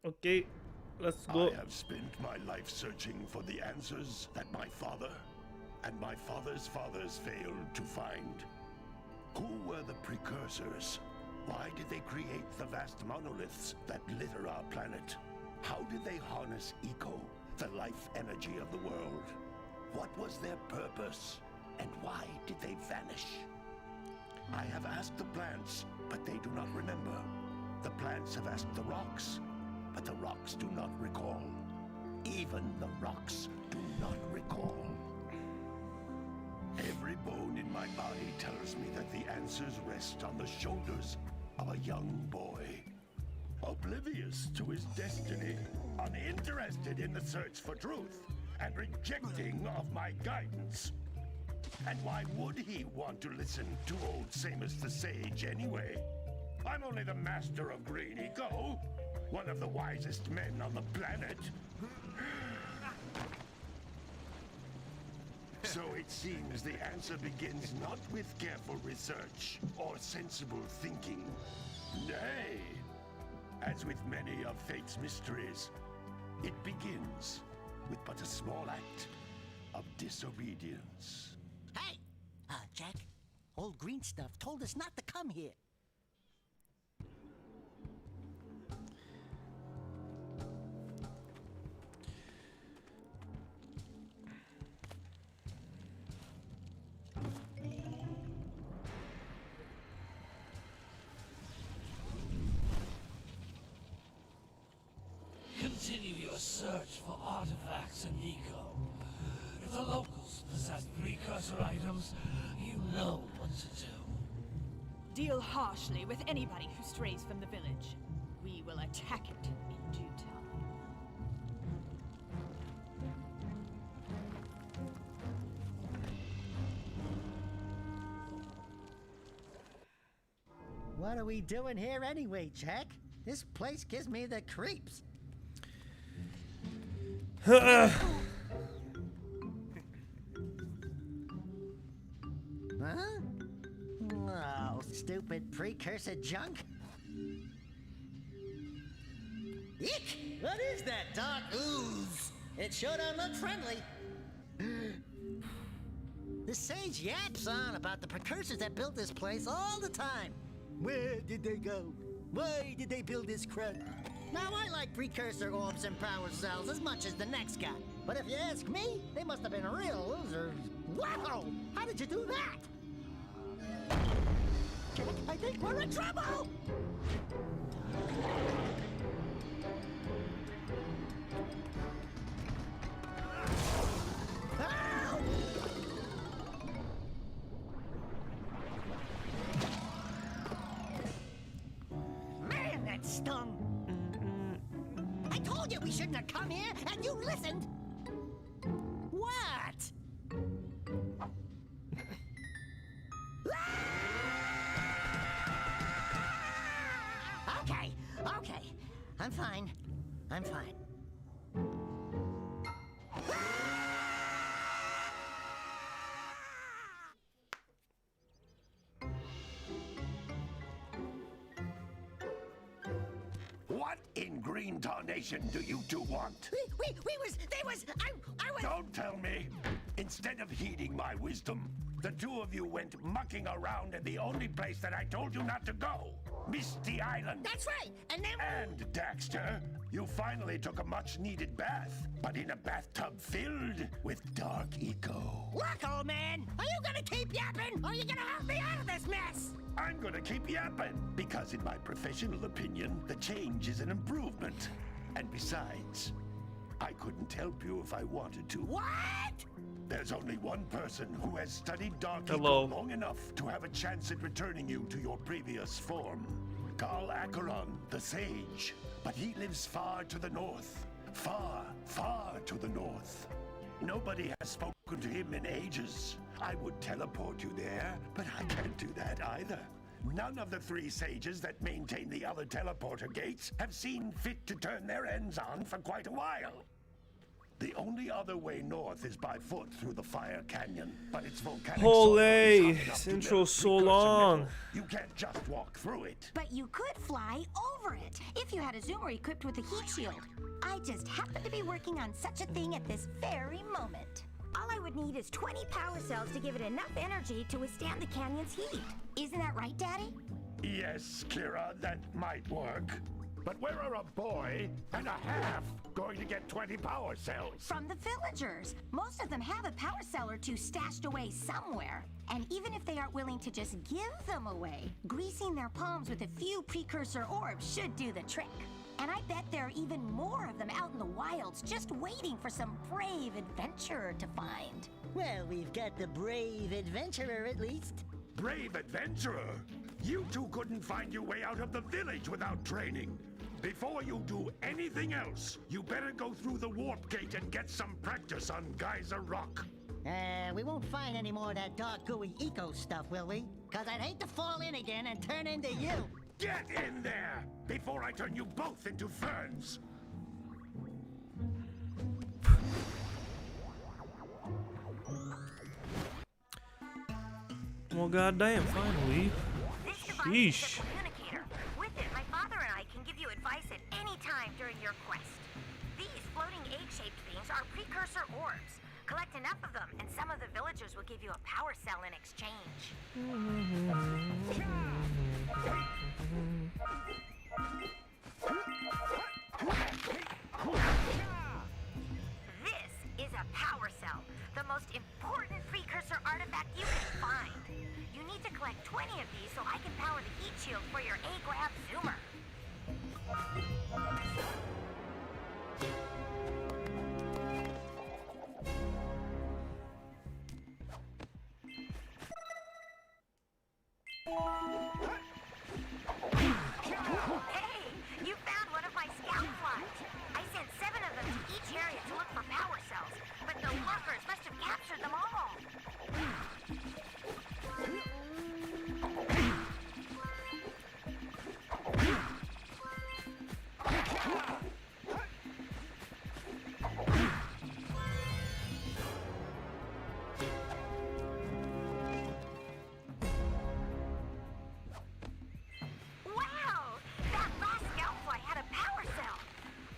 Okay, let's go. I have spent my life searching for the answers that my father and my father's fathers failed to find. Who were the Precursors? Why did they create the vast monoliths that litter our planet? How did they harness eco, the life energy of the world? What was their purpose? And why did they vanish? I have asked the plants, but they do not remember. The plants have asked the rocks, but the rocks do not recall. Even the rocks do not recall. Every bone in my body tells me that the answers rest on the shoulders of a young boy. Oblivious to his destiny, uninterested in the search for truth, and rejecting of my guidance. And why would he want to listen to old Samus the Sage anyway? I'm only the master of green eco, one of the wisest men on the planet. So it seems the answer begins not with careful research or sensible thinking. Nay, as with many of fate's mysteries, it begins with but a small act of disobedience. Hey! Jack, old green stuff told us not to come here. Continue your search for artifacts in Nico. If the locals possess precursor items, you know what to do. Deal harshly with anybody who strays from the village. We will attack it in due time. What are we doing here anyway, Jack? This place gives me the creeps. Huh? Oh, stupid precursor junk. Eek! What is that dark ooze? It sure don't look friendly. The sage yaps on about the precursors that built this place all the time. Where did they go? Why did they build this crap? Now, I like precursor orbs and power cells as much as the next guy. But if you ask me, they must have been real losers. Wow! How did you do that? I think we're in trouble! Ow! Man, that stung! I told you we shouldn't have come here, and you listened! What? Okay. I'm fine. What in green tarnation do you two want? I was... Don't tell me! Instead of heeding my wisdom, the two of you went mucking around in the only place that I told you not to go, Misty Island. That's right, and then... And, Daxter, you finally took a much-needed bath, but in a bathtub filled with dark eco. Look, old man, are you gonna keep yapping, or are you gonna help me out of this mess? I'm gonna keep yapping, because in my professional opinion, the change is an improvement. And besides, I couldn't help you if I wanted to. What? There's only one person who has studied Dark Hello. Eco long enough to have a chance at returning you to your previous form. Carl Acheron, the Sage. But he lives far to the north. Far, far to the north. Nobody has spoken to him in ages. I would teleport you there, but I can't do that either. None of the three sages that maintain the other teleporter gates have seen fit to turn their ends on for quite a while. The only other way north is by foot through the Fire Canyon, but it's volcanic Holy, soil is hot enough this to intro's melt so precursor long. metal. You can't just walk through it. But you could fly over it if you had a zoomer equipped with a heat shield. I just happen to be working on such a thing at this very moment. All I would need is 20 power cells to give it enough energy to withstand the canyon's heat. Isn't that right, Daddy? Yes, Kira, that might work. But where are a boy and a half going to get 20 power cells? From the villagers. Most of them have a power cell or two stashed away somewhere. And even if they aren't willing to just give them away, greasing their palms with a few precursor orbs should do the trick. And I bet there are even more of them out in the wilds just waiting for some brave adventurer to find. Well, we've got the brave adventurer at least. Brave adventurer? You two couldn't find your way out of the village without training. Before you do anything else, you better go through the warp gate and get some practice on Geyser Rock. We won't find any more of that dark gooey eco stuff, will we? 'Cause I'd hate to fall in again and turn into you. Get in there before I turn you both into ferns. Well, goddamn, finally. This device is Sheesh. a communicator. With it, my father and I can give you advice at any time during your quest. These floating egg-shaped things are precursor orbs. Collect enough of them, and some of the villagers will give you a power cell in exchange. This is a power cell, the most important precursor artifact you can find. You need to collect 20 of these so I can power the heat shield for your A-Grab zoomer. Hey, you found one of my scout flies. I sent 7 of them to each area to look for power cells, but the workers must have captured them all. Wow! That last scout fly had a power cell.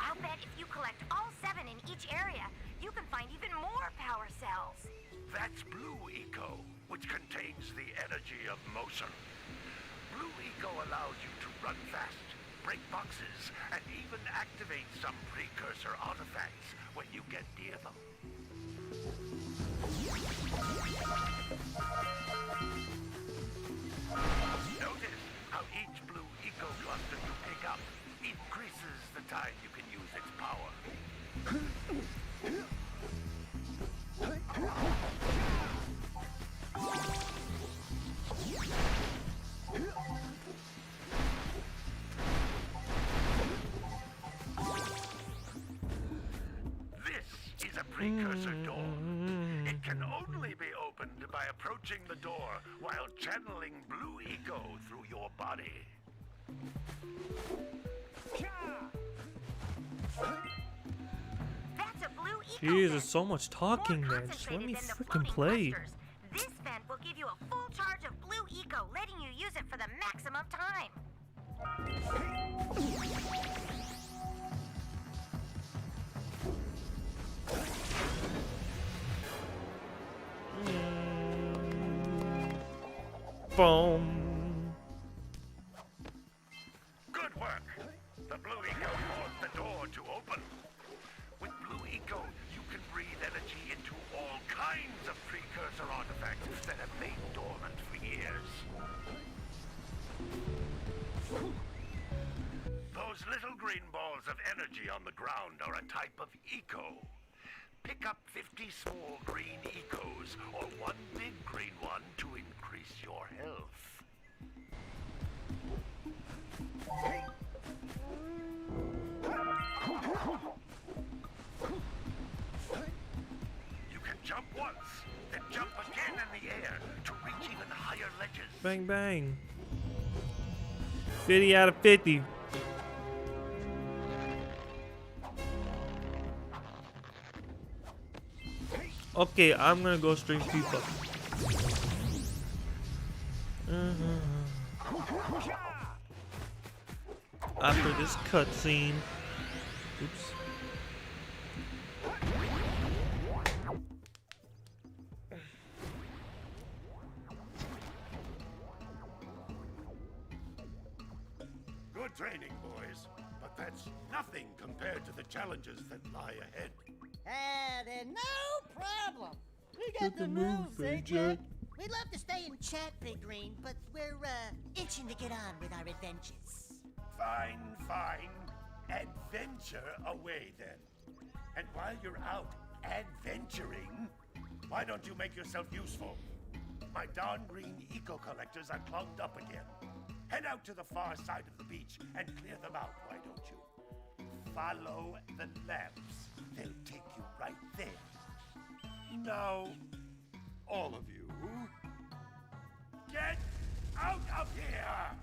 I'll bet if you collect all 7 in each area, you can find even more power cells. That's Blue Eco, which contains the energy of motion. Blue Eco allows you to run fast, break boxes, and even activate some precursor artifacts when you get near them. Notice how each Blue Eco cluster you pick up increases the time you can use its power. This is a precursor door. It can only be opened by approaching the door while channeling Blue Eco through your body. That's a Blue Eco Jesus, vent. so much talking, More man. Just let concentrated me than the freaking floating play. clusters. This vent will give you a full charge of Blue Eco, letting you use it for the maximum time. Boom. Good work! The Blue Eco caused the door to open. With Blue Eco, you can breathe energy into all kinds of precursor artifacts that have lain dormant for years. Those little green balls of energy on the ground are a type of eco. Pick up 50 small green ecos, or one big green one to increase your health. You can jump once, then jump again in the air to reach even higher ledges. Bang, bang. 50 out of 50. Okay, I'm gonna go stream FIFA. After this cutscene. Oops. Good training, boys. But that's nothing compared to the challenges that lie ahead. Then no problem. We got the moves, eh, Jack? We'd love to stay and chat, Big Green, but we're, itching to get on with our adventures. Fine, fine. Adventure away, then. And while you're out adventuring, why don't you make yourself useful? My darn green eco-collectors are clogged up again. Head out to the far side of the beach and clear them out, why don't you? Follow the lamps. They'll take you right there. Now, all of you, get out of here!